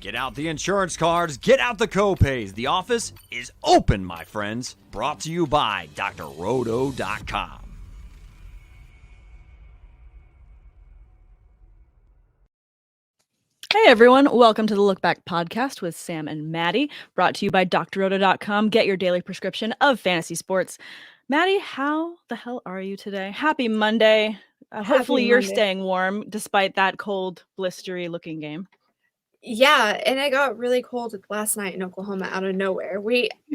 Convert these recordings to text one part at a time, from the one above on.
Get out the insurance cards, get out the copays. The office is open, my friends. Brought to you by drroto.com. Hey everyone, welcome to the Look Back podcast with Sam and Maddie, brought to you by drroto.com. Get your daily prescription of fantasy sports. Maddie, how the hell are you today? Happy Monday. Hopefully you're staying warm despite that cold, blistery looking game. Yeah, and it got really cold last night in Oklahoma out of nowhere.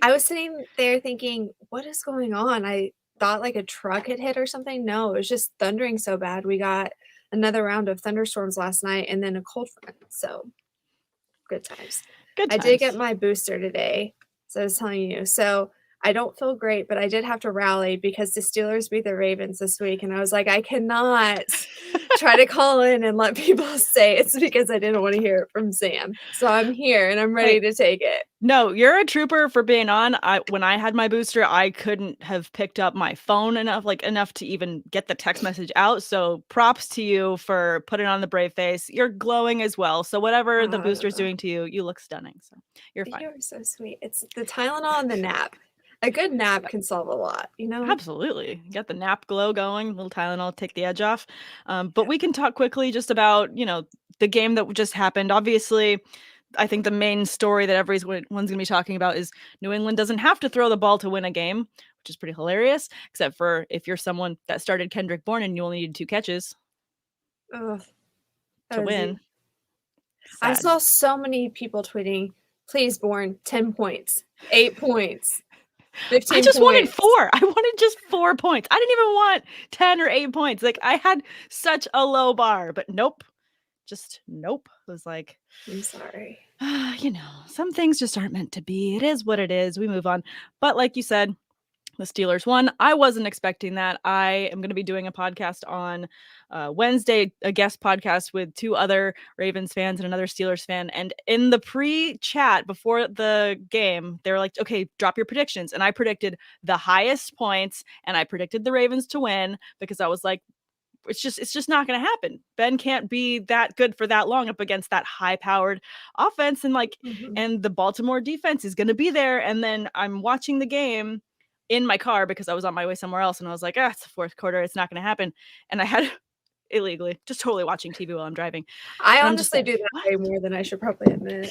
I was sitting there thinking, what is going on? I thought like a truck had hit or something. No, it was just thundering so bad. We got another round of thunderstorms last night and then a cold front. So good times. I did get my booster today, so I was telling you. So I don't feel great, but I did have to rally because the Steelers beat the Ravens this week. And I was like, I cannot try to call in and let people say it's because I didn't want to hear it from Sam. So I'm here and I'm ready to take it. No, you're a trooper for being on. When I had my booster, I couldn't have picked up my phone enough to even get the text message out. So props to you for putting on the brave face. You're glowing as well. So whatever the booster's doing to you, you look stunning. So you're fine. You're so sweet. It's the Tylenol and the nap. A good nap can solve a lot, you know? Absolutely. You got the nap glow going, a little Tylenol, take the edge off. But we can talk quickly just about, the game that just happened. Obviously, I think the main story that everyone's going to be talking about is New England doesn't have to throw the ball to win a game, which is pretty hilarious, except for if you're someone that started Kendrick Bourne and you only needed 2 catches to win. Sad. I saw so many people tweeting, please, Bourne, 10 points, 8 points. 15 I just points. wanted 4. I wanted just 4 points. I didn't even want 10 or 8 points. Like, I had such a low bar, but nope. Just nope. It was like, I'm sorry. Some things just aren't meant to be. It is what it is. We move on. But like you said, the Steelers won. I wasn't expecting that. I am going to be doing a podcast on Wednesday, a guest podcast with 2 other Ravens fans and another Steelers fan. And in the pre-chat before the game, they were like, okay, drop your predictions. And I predicted the highest points and I predicted the Ravens to win because I was like, it's just not going to happen. Ben can't be that good for that long up against that high-powered offense. And and the Baltimore defense is going to be there. And then I'm watching the game in my car because I was on my way somewhere else. And I was like, it's the fourth quarter. It's not going to happen. And I had illegally just totally watching TV while I'm driving. I honestly do that way more than I should probably admit.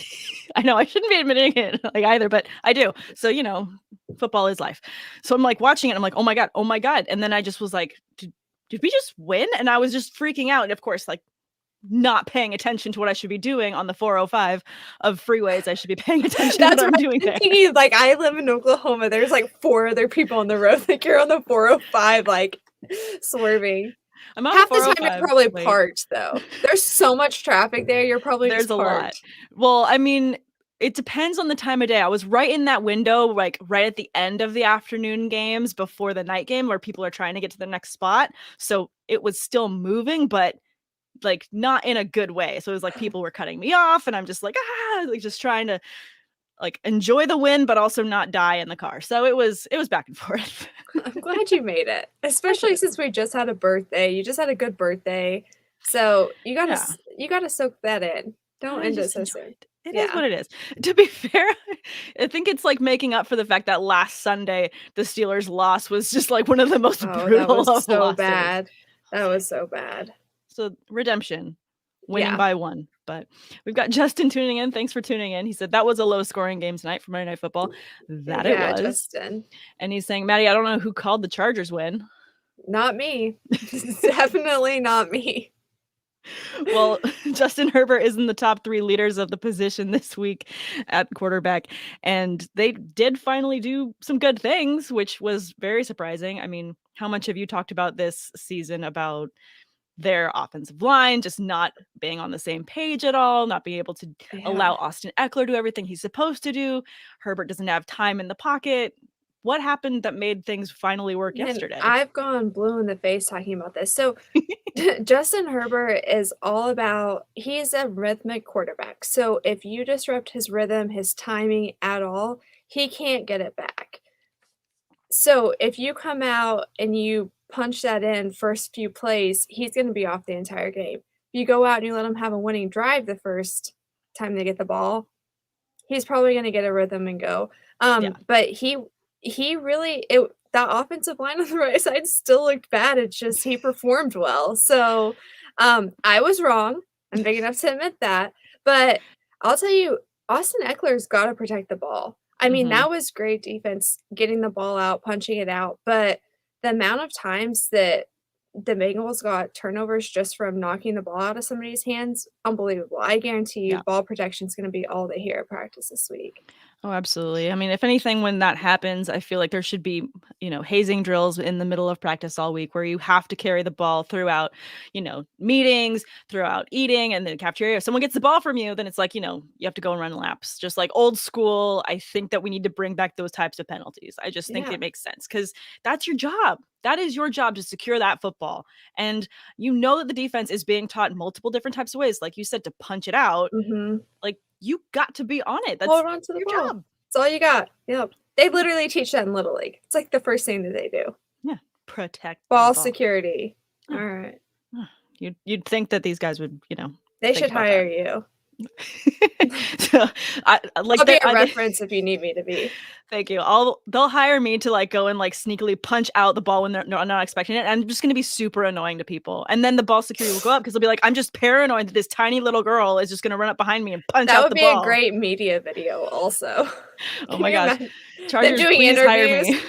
I know I shouldn't be admitting it either, but I do. So, football is life. So I'm like watching it. I'm like, oh my God. And then I just was like, did we just win? And I was just freaking out. And of course, like not paying attention to what I should be doing on the 405 of freeways. I should be paying attention to what I'm doing there. Like, I live in Oklahoma. There's like 4 other people on the road. Like, you're on the 405, like swerving. I'm on half the time you're probably parked though. There's so much traffic there. You're probably there's just a lot. Well, I mean, it depends on the time of day. I was right in that window, like right at the end of the afternoon games before the night game where people are trying to get to the next spot. So it was still moving, but like not in a good way. So it was like people were cutting me off and I'm just like, like just trying to like enjoy the win, but also not die in the car. So it was back and forth. I'm glad you made it, especially since we just had a birthday. You just had a good birthday. So you gotta soak that in. Don't end it so soon. It is what it is. To be fair, I think it's like making up for the fact that last Sunday the Steelers' loss was just like one of the most brutal that was so losses. bad. That was so bad. So redemption, winning by 1. But we've got Justin tuning in. Thanks for tuning in. He said that was a low-scoring game tonight for Monday Night Football. That it was. Justin. And he's saying, Maddie, I don't know who called the Chargers win. Not me. Definitely not me. Well, Justin Herbert is in the top 3 leaders of the position this week at quarterback. And they did finally do some good things, which was very surprising. I mean, how much have you talked about this season about their offensive line just not being on the same page at all, not being able to allow Austin Eckler to do everything he's supposed to do? Herbert doesn't have time in the pocket. What happened that made things finally work yesterday? I've gone blue in the face talking about this. So Justin Herbert is all about, he's a rhythmic quarterback. So if you disrupt his rhythm, his timing at all, he can't get it back. So if you come out and you punch that in first few plays, he's going to be off the entire game. If you go out and you let him have a winning drive the first time they get the ball, he's probably going to get a rhythm and go. Yeah. But he really that offensive line on the right side still looked bad. It's just he performed well. So I was wrong. I'm big enough to admit that. But I'll tell you, Austin Eckler's got to protect the ball. I mean, that was great defense, getting the ball out, punching it out. But the amount of times that the Bengals got turnovers just from knocking the ball out of somebody's hands, unbelievable. I guarantee you ball protection is going to be all they hear at practice this week. Oh, absolutely. I mean, if anything, when that happens, I feel like there should be, hazing drills in the middle of practice all week where you have to carry the ball throughout, meetings, throughout eating, and then cafeteria. If someone gets the ball from you, then it's like, you have to go and run laps. Just like old school, I think that we need to bring back those types of penalties. I just think it makes sense because that's your job. That is your job to secure that football. And that the defense is being taught multiple different types of ways, like you said, to punch it out. Like, you got to be on it. That's hold on to the your ball. job. That's all you got. Yep. They literally teach that in Little League. It's like the first thing that they do. Yeah. Protect ball security. Oh. All right. You'd think that these guys would, They should hire you. So, I'll be a reference if you need me to be. Thank you. They'll hire me to like go and like sneakily punch out the ball when they're not expecting it. And I'm just going to be super annoying to people. And then the ball security will go up because they'll be like, I'm just paranoid that this tiny little girl is just going to run up behind me and punch out the ball. That would be a great media video also. Oh my gosh. Chargers, please hire me.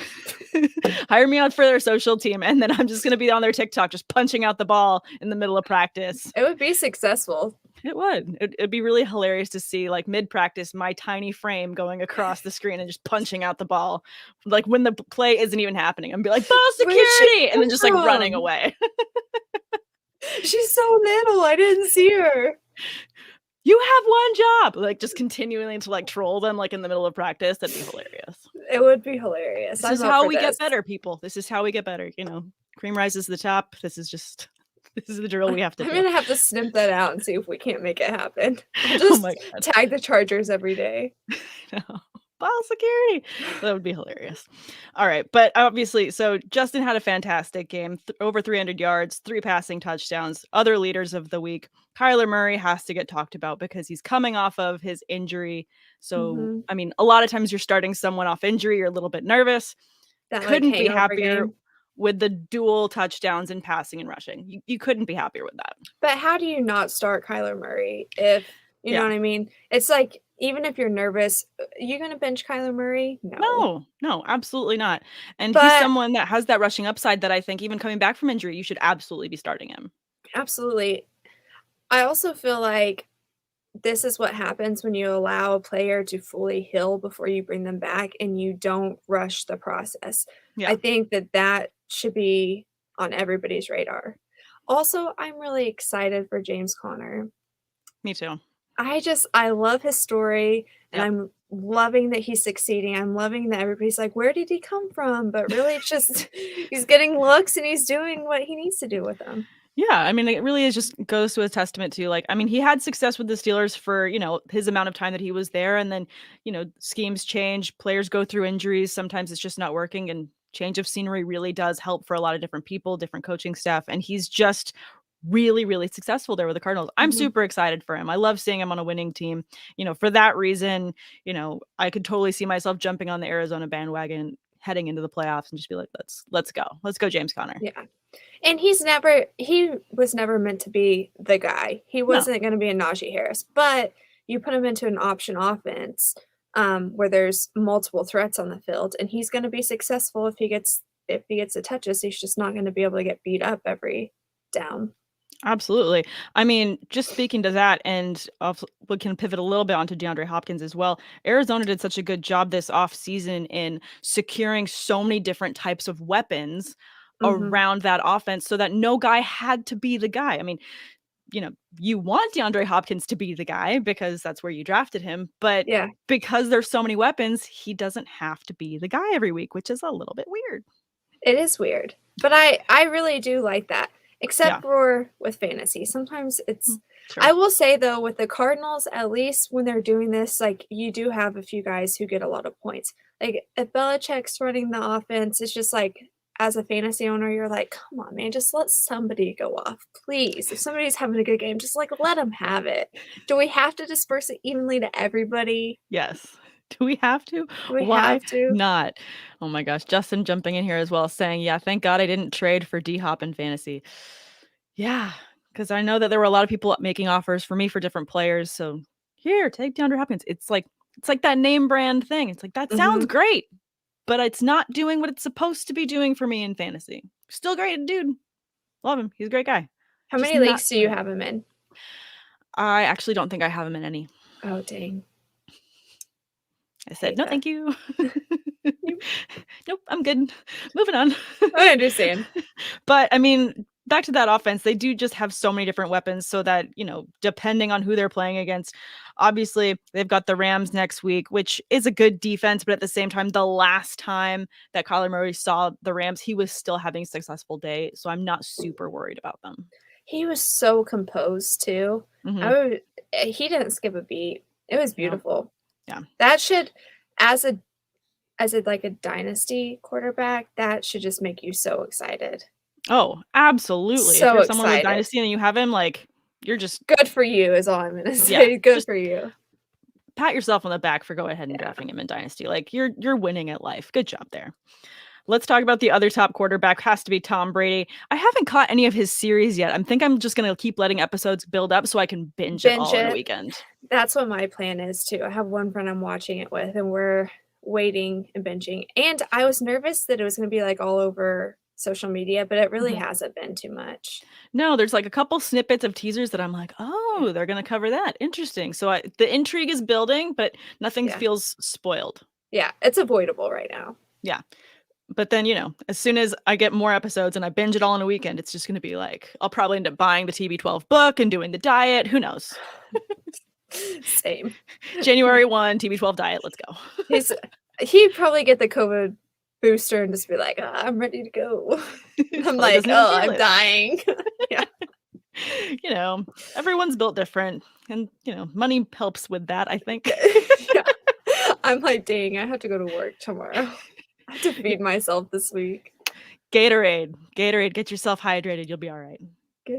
Hire me on for their social team. And then I'm just going to be on their TikTok just punching out the ball in the middle of practice. It would be successful. It would. It'd be really hilarious to see like mid-practice my tiny frame going across the screen and just punching out the ball, like when the play isn't even happening. I'm be like, ball security, and then just like running away. She's so little. I didn't see her. You have one job, like just continuing to like troll them like in the middle of practice. That'd be hilarious. It would be hilarious. This is how we get better, people. This is how we get better. Cream rises to the top. This is the drill we have to do. I'm going to have to snip that out and see if we can't make it happen. I'll just tag the Chargers every day. No. Ball security. That would be hilarious. All right. But obviously, so Justin had a fantastic game, over 300 yards, 3 passing touchdowns, other leaders of the week. Kyler Murray has to get talked about because he's coming off of his injury. So, I mean, a lot of times you're starting someone off injury, you're a little bit nervous. That couldn't be happier with the dual touchdowns in passing and rushing. You couldn't be happier with that. But how do you not start Kyler Murray if, you know what I mean? It's like, even if you're nervous, you're going to bench Kyler Murray? No, absolutely not. And he's someone that has that rushing upside that I think even coming back from injury, you should absolutely be starting him. Absolutely. I also feel like this is what happens when you allow a player to fully heal before you bring them back and you don't rush the process. Yeah. I think that should be on everybody's radar. Also, I'm really excited for James Conner. Me too. I love his story and I'm loving that he's succeeding. I'm loving that everybody's like, where did he come from? But really it's just, he's getting looks and he's doing what he needs to do with them. Yeah, I mean, it really is just goes to a testament to like, I mean, he had success with the Steelers for, his amount of time that he was there. And then, schemes change, players go through injuries. Sometimes it's just not working, and change of scenery really does help for a lot of different people, different coaching staff. And he's just really, really successful there with the Cardinals. I'm super excited for him. I love seeing him on a winning team. For that reason, I could totally see myself jumping on the Arizona bandwagon heading into the playoffs and just be like, let's go James Conner. Yeah. And he was never meant to be the guy. He wasn't going to be a Najee Harris, but you put him into an option offense where there's multiple threats on the field, and he's going to be successful if he gets the touches. He's just not going to be able to get beat up every down. Absolutely. I mean, just speaking to that, and we can pivot a little bit onto Deandre Hopkins as well. Arizona did such a good job this offseason in securing so many different types of weapons around that offense so that no guy had to be the guy. I mean, you want DeAndre Hopkins to be the guy because that's where you drafted him. But because there's so many weapons, he doesn't have to be the guy every week, which is a little bit weird. It is weird. But I really do like that. Except for with fantasy. Sometimes it's I will say though, with the Cardinals, at least when they're doing this, like you do have a few guys who get a lot of points. Like if Belichick's running the offense, it's just like as a fantasy owner, you're like, come on, man, just let somebody go off, please. If somebody's having a good game, just like let them have it. Do we have to disperse it evenly to everybody? Yes. Do we have to? Do we Why have to? not? Oh my gosh. Justin jumping in here as well saying, yeah, thank God I didn't trade for D-Hop in fantasy. Yeah, because I know that there were a lot of people making offers for me for different players. So here, take DeAndre Hopkins. It's like that name brand thing. It's like, that sounds great, but it's not doing what it's supposed to be doing for me in fantasy. Still great dude. Love him. He's a great guy. How Just many not leagues do you great. have him in? I actually don't think I have him in any. Oh, dang. I said, hate no, that. thank you. Nope, I'm good. Moving on. I understand. But I mean, back to that offense, they do just have so many different weapons so that, depending on who they're playing against, obviously they've got the Rams next week, which is a good defense. But at the same time, the last time that Kyler Murray saw the Rams, he was still having a successful day. So I'm not super worried about them. He was so composed too. Mhm. He didn't skip a beat. It was beautiful. Yeah. That should, as a like a dynasty quarterback, that should just make you so excited. Oh, absolutely. So if you're someone with excited. dynasty and you have him, like, you're just Good for you is all I'm gonna say. Good just for you. pat yourself on the back for go ahead and drafting him in dynasty. Like, you're winning at life. Good job there. Let's talk about the other top quarterback. Has to be Tom Brady. I haven't caught any of his series yet. I think I'm just going to keep letting episodes build up so I can binge it all in a weekend. That's what my plan is too. I have one friend I'm watching it with, and we're waiting and binging. And I was nervous that it was going to be like all over social media, but it really hasn't been too much. No, there's like a couple snippets of teasers that I'm like, oh, they're going to cover that. Interesting. So the intrigue is building, but nothing feels spoiled. Yeah, it's avoidable right now. Yeah. But then, as soon as I get more episodes and I binge it all in a weekend, it's just going to be like, I'll probably end up buying the TB12 book and doing the diet. Who knows? Same. January 1, TB12 diet. Let's go. He'd probably get the COVID booster and just be like, I'm ready to go. I'm like, I'm dying. Yeah. Everyone's built different. And, money helps with that, I think. Yeah. I'm like, dang, I have to go to work tomorrow. I have to feed myself this week. Gatorade, get yourself hydrated. You'll be all right.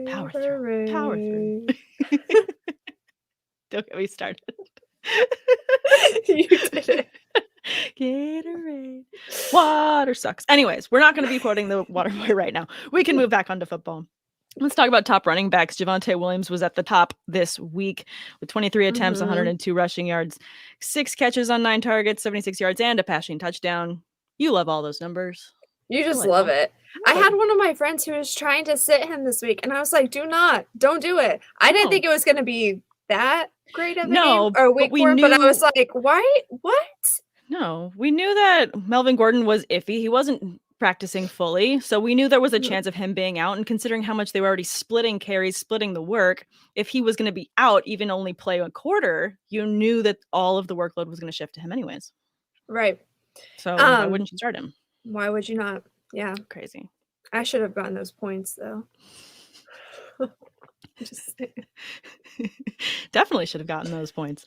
Power through. Don't get me started. You did it. Gatorade. Water sucks. Anyways, we're not going to be quoting the water boy right now. We can move back onto football. Let's talk about top running backs. Javonte Williams was at the top this week with 23 attempts, 102 rushing yards, 6 catches on 9 targets, 76 yards, and a passing touchdown. You love all those numbers. You just love it. I had one of my friends who was trying to sit him this week, and I was like, don't do it. I didn't think it was going to be that great of a game or a week for him, but I was like, why? What? No, we knew that Melvin Gordon was iffy. He wasn't practicing fully, so we knew there was a chance of him being out. And considering how much they were already splitting carries, splitting the work, if he was going to be out, even only play a quarter, you knew that all of the workload was going to shift to him anyways. Right. So why wouldn't you start him? Why would you not? Yeah. Crazy. I should have gotten those points though. Definitely should have gotten those points.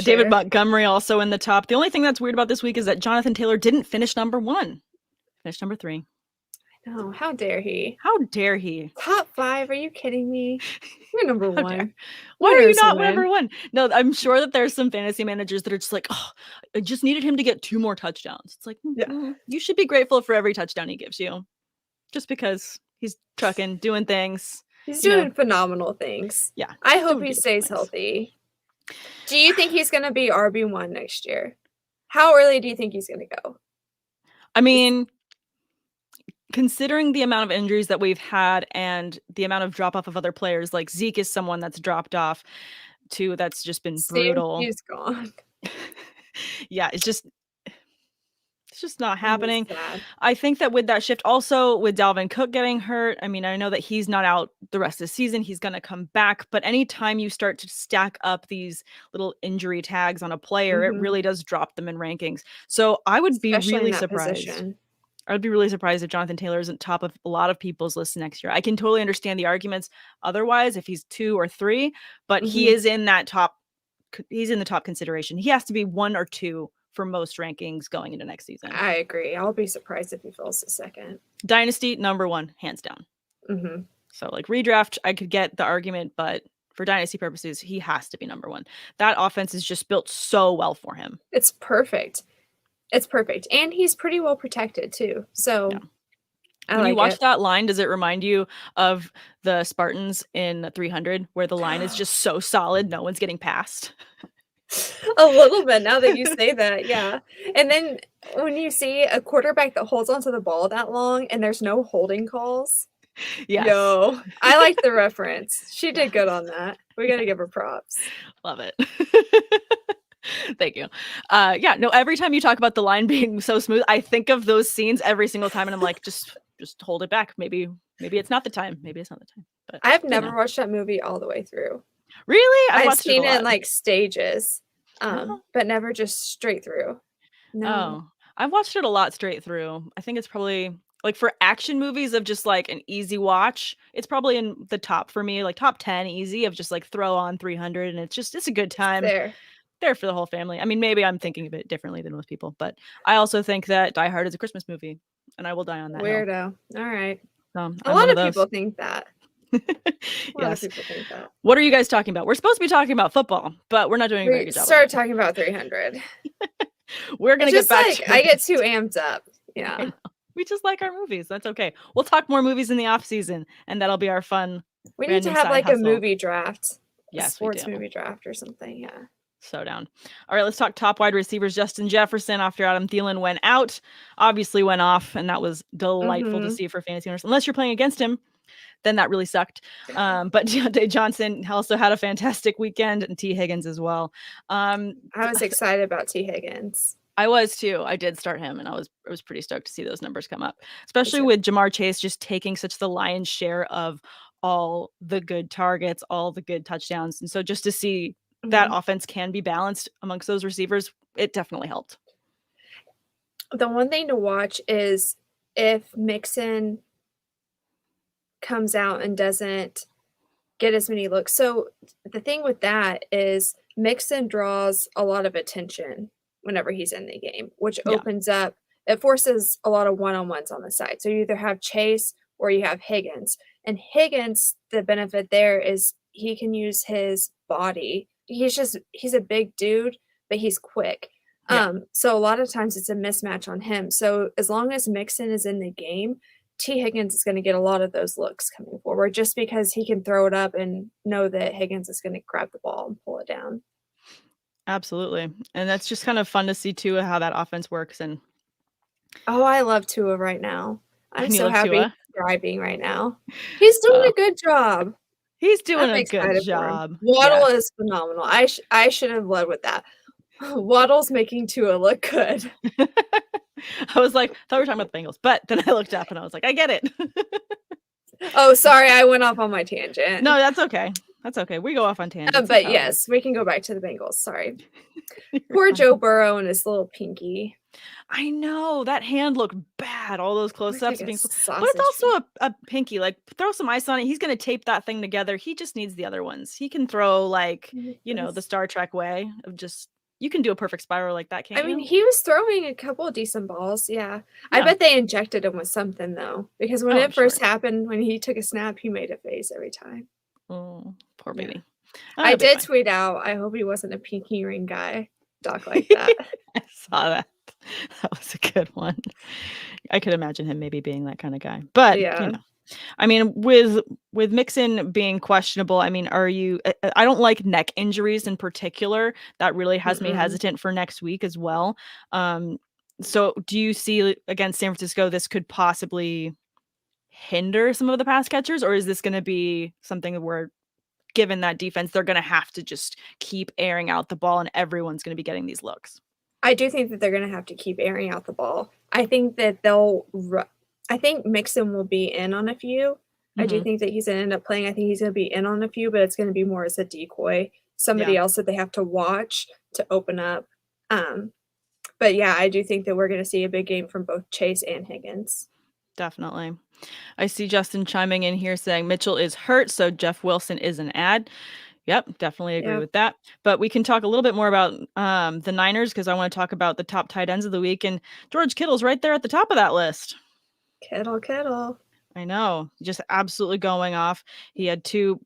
David Montgomery also in the top. The only thing that's weird about this week is that Jonathan Taylor didn't finish number 1. Finished number 3. I know. How dare he? How dare he? Top 5? Are you kidding me? You're number 1. Why are you not number 1? No, I'm sure that there's some fantasy managers that are just like, oh, I just needed him to get 2 more touchdowns. It's like, you should be grateful for every touchdown he gives you. Just because he's trucking, doing things. He's doing phenomenal things. Yeah. I hope he stays healthy. Do you think he's going to be RB1 next year? How early do you think he's going to go? I mean, considering the amount of injuries that we've had and the amount of drop off of other players, like Zeke is someone that's dropped off too. That's just been brutal. He's gone. Yeah, it's just not happening. I think that with that shift, also with Dalvin Cook getting hurt, I mean, I know that he's not out the rest of the season. He's going to come back. But anytime you start to stack up these little injury tags on a player, it really does drop them in rankings. So I would be really surprised. I would be really surprised if Jonathan Taylor isn't top of a lot of people's lists next year. I can totally understand the arguments otherwise if he's 2 or 3, but he is in that top. He's in the top consideration. He has to be 1 or 2 for most rankings going into next season. I agree. I'll be surprised if he falls to second. Dynasty, number one, hands down. Mm-hmm. So like redraft, I could get the argument, but for dynasty purposes, he has to be number one. That offense is just built so well for him. It's perfect. It's perfect. And he's pretty well protected too. So when you watch that line, does it remind you of the Spartans in 300 where the line is just so solid, no one's getting past? A little bit now that you say that, yeah. And then when you see a quarterback that holds onto the ball that long and there's no holding calls. Yes. Yo, I like the reference. She did good on that. We got to give her props. Love it. Thank you. Every time you talk about the line being so smooth, I think of those scenes every single time and I'm like, just hold it back. Maybe it's not the time. Maybe it's not the time. But I've never watched that movie all the way through. Really? I've seen it in like stages, but never just straight through. No. Oh, I've watched it a lot straight through. I think it's probably like for action movies of just like an easy watch. It's probably in the top for me, like top 10 easy of just like throw on 300 and it's a good time. There for the whole family. I mean, maybe I'm thinking of it differently than most people, but I also think that Die Hard is a Christmas movie and I will die on that Weirdo. All right. A lot of people think that. Yes. People think that. What are you guys talking about? We're supposed to be talking about football, but we're not doing a very good job. Start talking about 300. We're going to get back to I get too amped up. Yeah. We just like our movies. That's okay. We'll talk more movies in the off season and that'll be our fun. We need to have like a movie draft. Yes, sports movie draft or something. Yeah. So down. All right, let's talk top wide receivers. Justin Jefferson, after Adam Thielen went out, obviously went off, and that was delightful to see for fantasy owners. Unless you're playing against him, then that really sucked. But Deontay Johnson also had a fantastic weekend, and T. Higgins as well. I was excited about T. Higgins. I was too. I did start him, and I was pretty stoked to see those numbers come up, especially with Jamar Chase just taking such the lion's share of all the good targets, all the good touchdowns, and so just to see that offense can be balanced amongst those receivers, it definitely helped. The one thing to watch is if Mixon comes out and doesn't get as many looks. So the thing with that is Mixon draws a lot of attention whenever he's in the game, which opens up, it forces a lot of one-on-ones on the side. So you either have Chase or you have Higgins. And Higgins, the benefit there is he can use his body. He's a big dude, but he's quick. So a lot of times it's a mismatch on him. So as long as Mixon is in the game, T. Higgins is going to get a lot of those looks coming forward just because he can throw it up and know that Higgins is going to grab the ball and pull it down. Absolutely. And that's just kind of fun to see too how that offense works. And I love Tua right now. I'm so happy he's thriving right now. He's doing a good job. He's doing a good job. Waddle is phenomenal. I should have led with that. Waddle's making Tua look good. I was like, I thought we were talking about the Bengals, but then I looked up and I was like, I get it. Oh, sorry, I went off on my tangent. No, that's okay. That's okay. We go off on tangents. But yes, we can go back to the Bengals. Sorry. Poor Joe Burrow and his little pinky. I know that hand looked bad. All those close-ups, but it's also a pinky. Like throw some ice on it. He's gonna tape that thing together. He just needs the other ones. He can throw like the Star Trek way of just. You can do a perfect spiral like that, can't you? I mean, he was throwing a couple of decent balls. Yeah. I bet they injected him with something though, because when it first happened, when he took a snap, he made a face every time. Oh, poor baby. I did tweet out, I hope he wasn't a pinky ring guy. Talk like that. I saw that. That was a good one. I could imagine him maybe being that kind of guy. But I mean, with Mixon being questionable, I mean, I don't like neck injuries in particular. That really has me hesitant for next week as well. So do you see against San Francisco, this could possibly hinder some of the pass catchers, or is this going to be something where given that defense, they're going to have to just keep airing out the ball and everyone's going to be getting these looks? I do think that they're going to have to keep airing out the ball. I think that I think Mixon will be in on a few. I do think that he's going to end up playing. I think he's going to be in on a few, but it's going to be more as a decoy. Somebody else that they have to watch to open up. But yeah, I do think that we're going to see a big game from both Chase and Higgins. Definitely. I see Justin chiming in here saying Mitchell is hurt, so Jeff Wilson is an ad. Yep, definitely agree Yeah. with that. But we can talk a little bit more about the Niners because I want to talk about the top tight ends of the week. And George Kittle's right there at the top of that list. Kittle. I know, just absolutely going off. He had two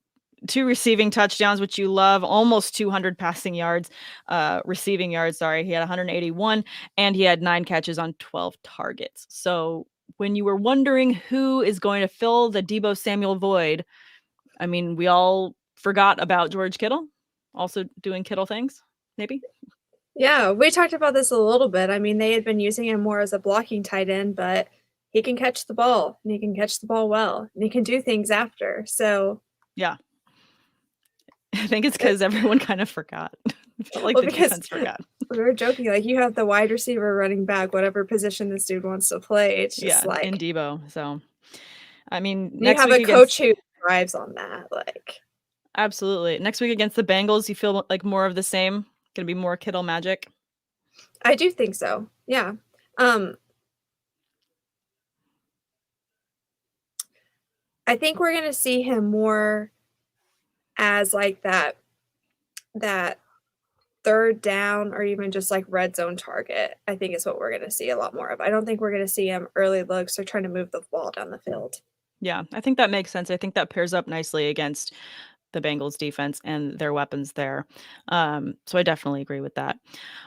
receiving touchdowns, which you love, almost 200 passing yards, receiving yards. Sorry, he had 181, and he had 9 catches on 12 targets. So when you were wondering who is going to fill the Deebo Samuel void, I mean, we all forgot about George Kittle, also doing Kittle things, maybe. Yeah, we talked about this a little bit. I mean, they had been using him more as a blocking tight end, but he can catch the ball, and he can catch the ball well, and he can do things after. So Yeah. I think it's because everyone kind of forgot. I felt like the because defense forgot. we were joking, like, you have the wide receiver, running back, whatever position this dude wants to play. It's just like in Deebo. So, I mean, you next have week a against coach who thrives on that. Like, absolutely. Next week against the Bengals, you feel like more of the same? Gonna be more Kittle magic? I do think so. Yeah. I think we're gonna see him more as like that third down or even just like red zone target. I think is what we're gonna see a lot more of. I don't think we're gonna see him early looks or trying to move the ball down the field. Yeah, I think that makes sense. I think that pairs up nicely against the Bengals defense and their weapons there. So I definitely agree with that.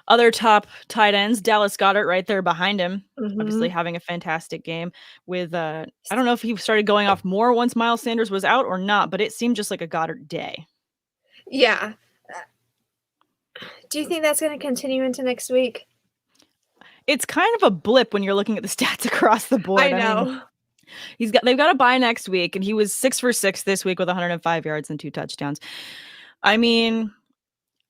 Other top tight ends, Dallas Goedert right there behind him, obviously Mhm. having a fantastic game with I don't know if he started going off more once Miles Sanders was out or not, but it seemed just like a Goddard day. Yeah. Do you think that's gonna continue into next week? It's kind of a blip when you're looking at the stats across the board. I I mean, know. they've got a bye next week, and he was 6 for 6 this week with 105 yards and 2 touchdowns. I mean,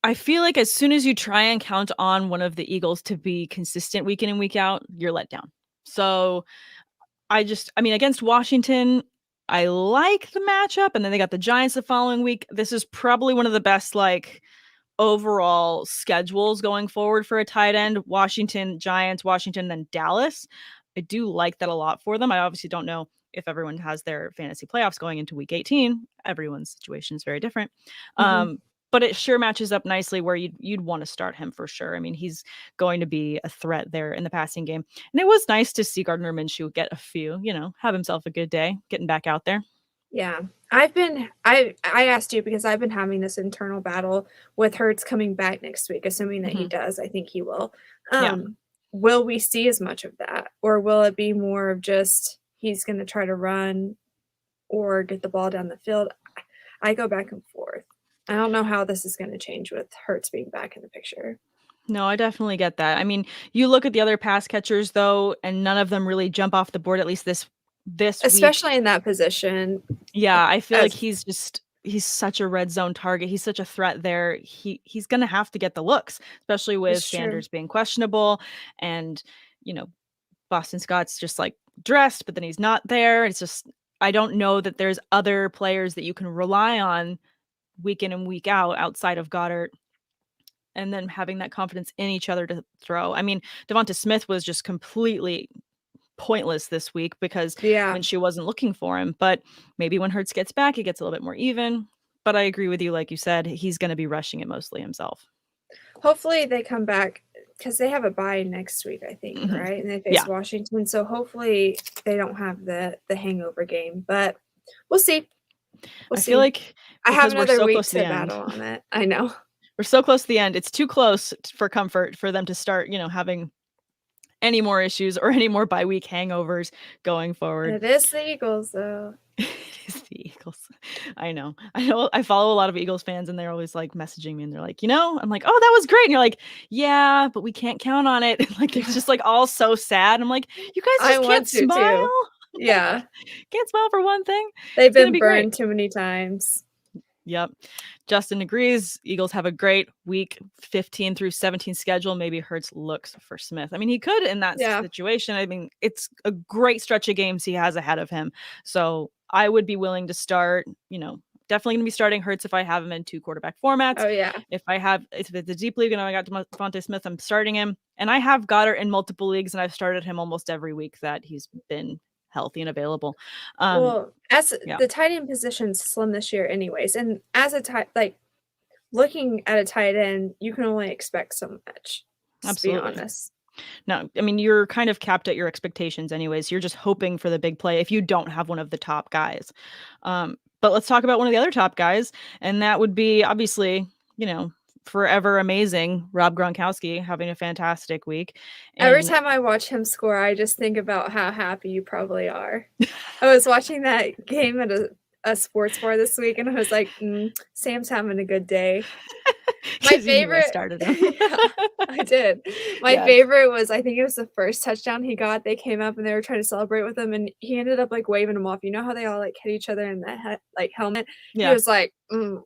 I feel like as soon as you try and count on one of the Eagles to be consistent week in and week out, you're let down. So I mean, against Washington, I like the matchup, and then they got the Giants the following week. This is probably one of the best, like, overall schedules going forward for a tight end. Washington, Giants, Washington, then Dallas. I do like that a lot for them. I obviously don't know if everyone has their fantasy playoffs going into week 18. Everyone's situation is very different. Mhm. But it sure matches up nicely where you'd want to start him for sure. I mean, he's going to be a threat there in the passing game. And it was nice to see Gardner Minshew get a few, have himself a good day, getting back out there. Yeah. I asked you because I've been having this internal battle with Hurts coming back next week, assuming that he Mhm. does. I think he will. Yeah. Will we see as much of that? Or will it be more of just he's gonna try to run or get the ball down the field? I go back and forth. I don't know how this is gonna change with Hurts being back in the picture. No, I definitely get that. I mean, you look at the other pass catchers though, and none of them really jump off the board, at least this week. Especially in that position. Yeah, I feel like As he's such a red zone target. He's such a threat there. He's gonna have to get the looks, especially with it's true. Sanders being questionable and, you know, Boston Scott's just like dressed, but then he's not there. It's just I don't know that there's other players that you can rely on week in and week out outside of Goddard and then having that confidence in each other to throw. I mean, Devonta Smith was just completely pointless this week because Yeah. Minshew wasn't looking for him. But maybe when Hurts gets back, it gets a little bit more even. But I agree with you, like you said, he's going to be rushing it mostly himself. Hopefully they come back because they have a bye next week, I think, Mhm. right? And they Yeah. face Washington. So hopefully they don't have the hangover game. But we'll see. We'll I feel see. like I have because we're another so week close to the to end, battle on it. I know. we're so close to the end. It's too close for comfort for them to start, having any more issues or any more bye week hangovers going forward. It is the Eagles, though. It is the Eagles. I know. I follow a lot of Eagles fans and they're always like messaging me and they're like, I'm like, oh, that was great. And you're like, yeah, but we can't count on it. And like, it's just like all so sad. I'm like, you guys I just want can't to smile. too. Yeah. Can't smile for one thing. They've It's going to been be great. burned too many times. Yep. Justin agrees. Eagles have a great week 15 through 17 schedule. Maybe Hurts looks for Smith. I mean, he could in that Yeah. situation. I mean, it's a great stretch of games he has ahead of him. So I would be willing to start, definitely going to be starting Hurts if I have him in 2 quarterback formats. Oh, yeah. If it's a deep league and I got Devonta Smith, I'm starting him. And I have Goddard in multiple leagues and I've started him almost every week that he's been healthy and available. Well, as Yeah. the tight end position's slim this year anyways, and as a tight like looking at a tight end, you can only expect so much. Just to be Absolutely. honest. No, I mean, you're kind of capped at your expectations anyways. You're just hoping for the big play if you don't have one of the top guys. But let's talk about one of the other top guys, and that would be obviously, forever amazing Rob Gronkowski having a fantastic week. Every And time I watch him score, I just think about how happy you probably are. I was watching that game at a sports bar this week, and I was like, Sam's having a good day. My 'cause you knew I favorite started him. Yeah, I did. My Yes. favorite was, I think it was the first touchdown he got. They came up and they were trying to celebrate with him, and he ended up like waving them off. You know how they all like hit each other in the helmet? He Yeah. was like, and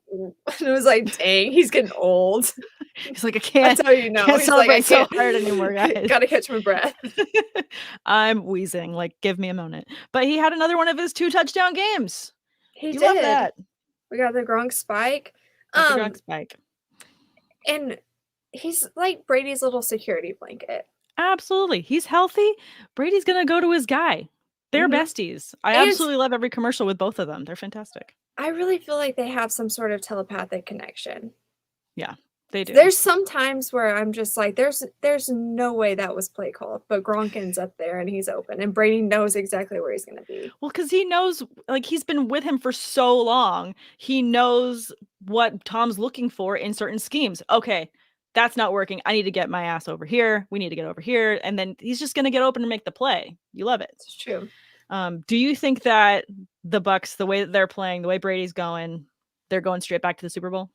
it was like, dang, he's getting old. He's like, I That's can't how you know. can't He's like, I celebrate so can't hard anymore, guys. Gotta catch my breath. I'm wheezing. Like, give me a moment. But he had another one of his 2 touchdown games. He You did. love that. We got the Gronk spike. Got the Gronk spike. And he's like Brady's little security blanket. Absolutely. He's healthy. Brady's gonna go to his guy. They're Mhm. besties. I And- absolutely love every commercial with both of them. They're fantastic. I really feel like they have some sort of telepathic connection. Yeah, they do. There's some times where I'm just like, there's no way that was play called, but Gronk ends up there and he's open, and Brady knows exactly where he's gonna be. Well, because he knows, like, he's been with him for so long. He knows what Tom's looking for in certain schemes. Okay, that's not working. I need to get my ass over here. We need to get over here. And then he's just going to get open and make the play. You love it. It's true. Do you think that the Bucks, the way that they're playing, the way Brady's going, they're going straight back to the Super Bowl?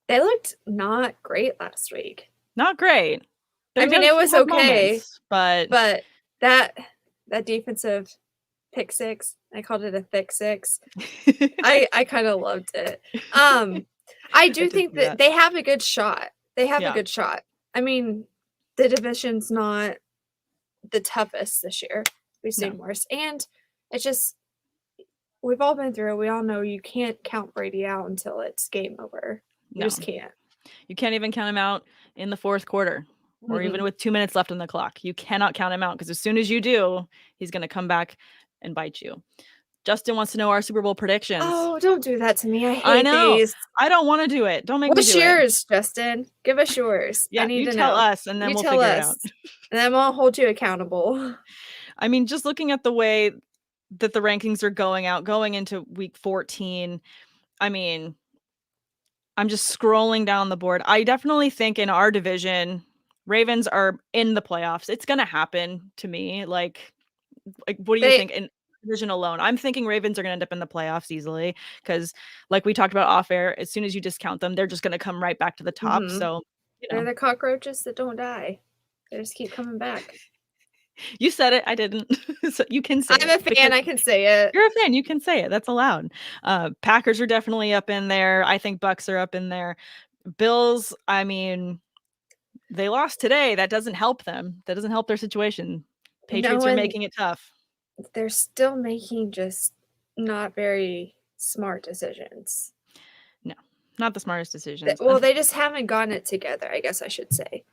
They looked not great last week. Not great. I mean, it was have okay, moments, but that defensive pick six, I called it a thick six. I kind of loved it. I do did think see that that. they have a good shot. They have Yeah. a good shot. I mean, the division's not the toughest this year. We've seen worse. And it's just, we've all been through it. We all know you can't count Brady out until it's game over. You No. just can't. You can't even count him out in the fourth quarter or even with 2 minutes left on the clock. You cannot count him out because as soon as you do, he's going to come back and bite you. Justin wants to know our Super Bowl predictions. Oh, don't do that to me. I hate I know. these. I don't want to do it. Don't make What's me do yours, Justin? Give us yours. Yeah, I need you to tell know. us and then You we'll tell figure it us, out. and then we'll hold you accountable. I mean, just looking at the way that the rankings are going into week 14, I mean, I'm just scrolling down the board. I definitely think in our division, Ravens are in the playoffs. It's going to happen to me. Like what do you think in division alone? I'm thinking Ravens are going to end up in the playoffs easily because, like we talked about off air, as soon as you discount them, they're just going to come right back to the top. Mhm. So, They're the cockroaches that don't die. They just keep coming back. You said it. I didn't. So you can say I'm it a fan. I can say it. You're a fan. You can say it. That's allowed. Packers are definitely up in there. I think Bucks are up in there. Bills, I mean, they lost today. That doesn't help them. That doesn't help their situation. Patriots are making it tough. They're still making just not very smart decisions. No, not the smartest decisions. Well, they just haven't gotten it together, I guess I should say.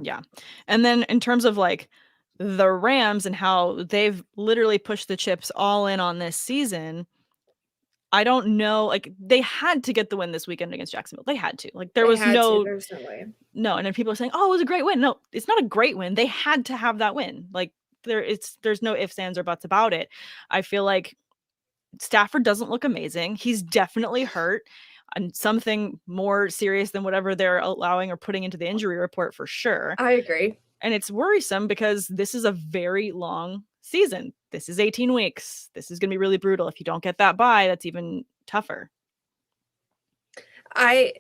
Yeah. And then in terms of like the Rams and how they've literally pushed the chips all in on this season, I don't know. Like they had to get the win this weekend against Jacksonville. They had to. Like there's no way. No, and then people are saying, "Oh, it was a great win." No, it's not a great win. They had to have that win. Like there's no ifs, ands, or buts about it. I feel like Stafford doesn't look amazing. He's definitely hurt, and something more serious than whatever they're allowing or putting into the injury report for sure. I agree. And it's worrisome because this is a very long season. This is 18 weeks. This is going to be really brutal. If you don't get that bye, that's even tougher. I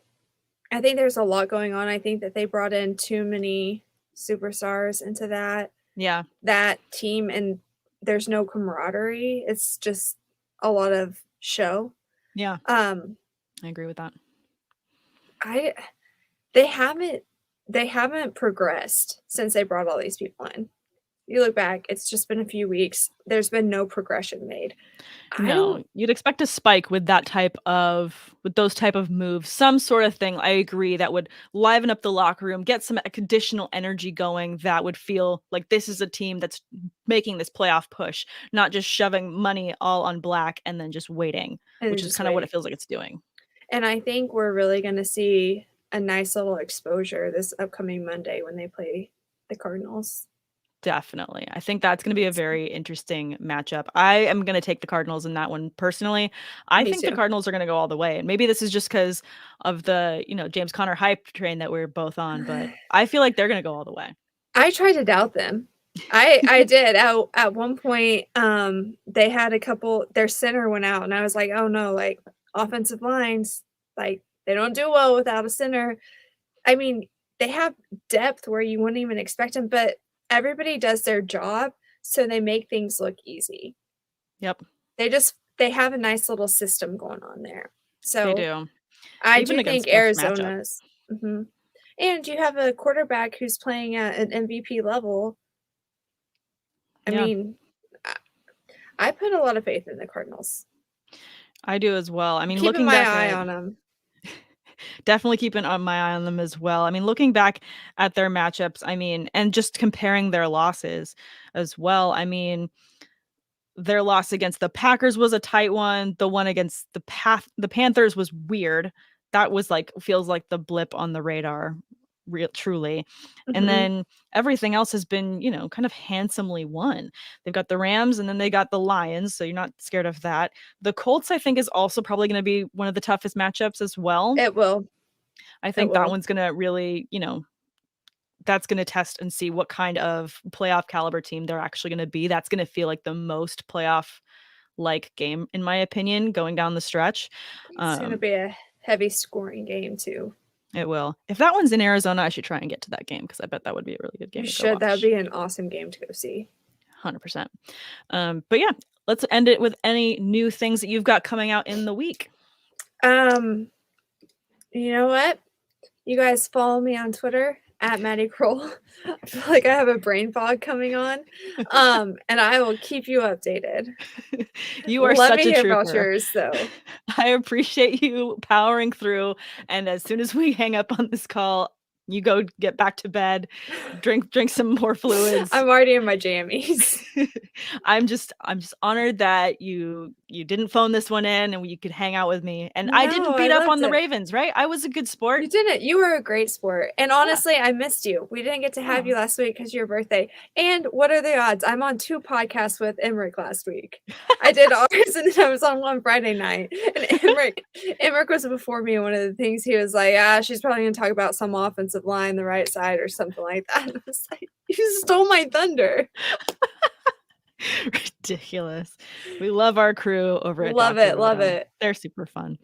think there's a lot going on. I think that they brought in too many superstars into that team, and there's no camaraderie. It's just a lot of show. Yeah. I agree with that. They haven't progressed since they brought all these people in. You look back, it's just been a few weeks. There's been no progression made. No, you'd expect a spike with those type of moves, some sort of thing. I agree that would liven up the locker room, get some additional energy going. That would feel like this is a team that's making this playoff push, not just shoving money all on black and then just waiting, which is kind of what it feels like it's doing. And I think we're really going to see a nice little exposure this upcoming Monday when they play the Cardinals. Definitely. I think that's going to be a very interesting matchup. I am going to take the Cardinals in that one personally. I Me think too. the Cardinals are going to go all the way. And maybe this is just because of the, James Conner hype train that we're both on, but I feel like they're going to go all the way. I tried to doubt them. I did. At one point, they had their center went out, and I was like, oh no, like offensive lines, like they don't do well without a center. I mean, they have depth where you wouldn't even expect them, but everybody does their job, so they make things look easy. Yep. They have a nice little system going on there. So They do. I Even do against think tough Arizona's. And you have a quarterback who's playing at an MVP level. I Yeah. mean, I put a lot of faith in the Cardinals. I do as well. I mean, Keeping looking my back eye on them. Definitely keeping my eye on them as well. I mean, looking back at their matchups, I mean, and just comparing their losses as well. I mean, their loss against the Packers was a tight one. The one against the Panthers was weird. That was like feels like the blip on the radar, truly. And then everything else has been, kind of handsomely won. They've got the Rams and then they got the Lions, so you're not scared of that. The Colts, I think, is also probably going to be one of the toughest matchups as well. It will. I think that one's going to really, that's going to test and see what kind of playoff caliber team they're actually going to be. That's going to feel like the most playoff like game, in my opinion, going down the stretch. It's going to be a heavy scoring game too. It will. If that one's in Arizona, I should try and get to that game because I bet that would be a really good game. You should. That would be an awesome game to go see. 100%. But yeah, let's end it with any new things that you've got coming out in the week. You know what? You guys follow me on Twitter at Madi Kroll. I feel like I have a brain fog coming on. And I will keep you updated. You are Let such me a hear trooper. about yours, though. I appreciate you powering through. And as soon as we hang up on this call, you go get back to bed, drink some more fluids. I'm already in my jammies. I'm just honored that you didn't phone this one in and you could hang out with me. And I didn't beat up on the Ravens, right? I was a good sport. You didn't. You were a great sport. And honestly, I missed you. We didn't get to have you last week because of your birthday. And what are the odds? I'm on 2 podcasts with Emmerich last week. I did ours and then I was on one Friday night. And Emmerich was before me. And one of the things he was like, she's probably going to talk about some offensive line, the right side or something like that. And I was like, you stole my thunder. Ridiculous. We love our crew over at Love Dr. it. They're super fun.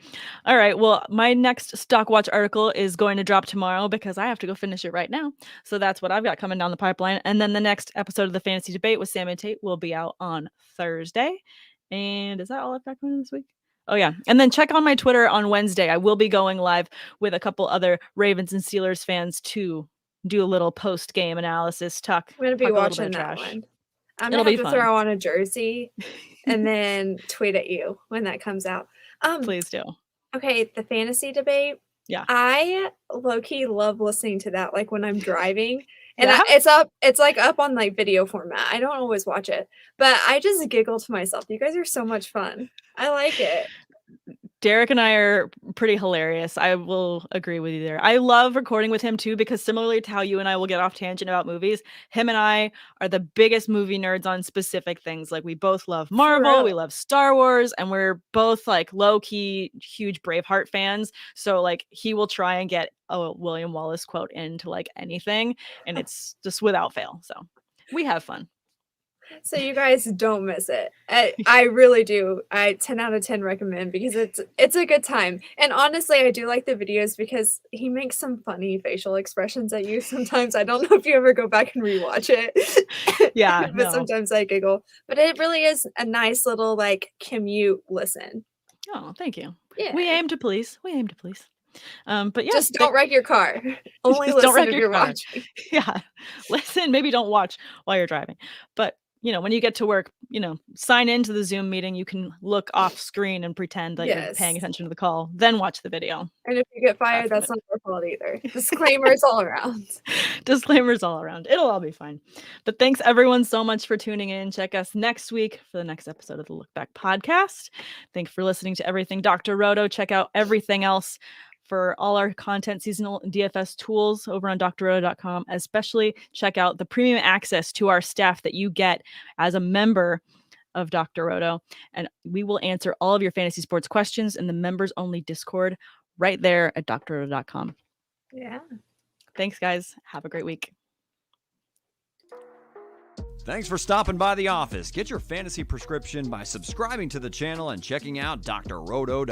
All right. Well, my next Stock Watch article is going to drop tomorrow because I have to go finish it right now. So that's what I've got coming down the pipeline. And then the next episode of the Fantasy Debate with Sam and Tate will be out on Thursday. And is that all I've got coming this week? Oh, yeah. And then check on my Twitter on Wednesday. I will be going live with a couple other Ravens and Steelers fans to do a little post-game analysis. I'm going to be watching that one. I'm going to have to throw on a jersey and then tweet at you when that comes out. Please do. Okay, the fantasy debate. Yeah. I low-key love listening to that, like when I'm driving. And it's like up on like video format. I don't always watch it, but I just giggle to myself. You guys are so much fun. I like it. Derek and I are pretty hilarious. I will agree with you there. I love recording with him too, because similarly to how you and I will get off tangent about movies, him and I are the biggest movie nerds on specific things. Like we both love Marvel, we love Star Wars, and we're both like low-key huge Braveheart fans. So like he will try and get a William Wallace quote into like anything, and it's just without fail. So we have fun. So you guys don't miss it. I really do. I 10 out of 10 recommend because it's a good time. And honestly, I do like the videos because he makes some funny facial expressions at you sometimes. I don't know if you ever go back and rewatch it. Yeah. But sometimes I giggle. But it really is a nice little like commute listen. Oh, thank you. Yeah. We aim to please. But yeah, just don't wreck your car. Only listen if you're watching. Yeah. Listen, maybe don't watch while you're driving. But when you get to work, sign into the Zoom meeting, you can look off screen and pretend that you're paying attention to the call, then watch the video. And if you get fired, that's not your fault either. Disclaimers all around. Disclaimers all around. It'll all be fine. But thanks everyone so much for tuning in. Check us next week for the next episode of the Look Back podcast. Thanks for listening to everything Dr. Roto. Check out everything else for all our content, seasonal and DFS tools over on drroto.com. Especially check out the premium access to our staff that you get as a member of Dr. Roto. And we will answer all of your fantasy sports questions in the members only Discord right there at drroto.com. Yeah. Thanks, guys. Have a great week. Thanks for stopping by the office. Get your fantasy prescription by subscribing to the channel and checking out drroto.com.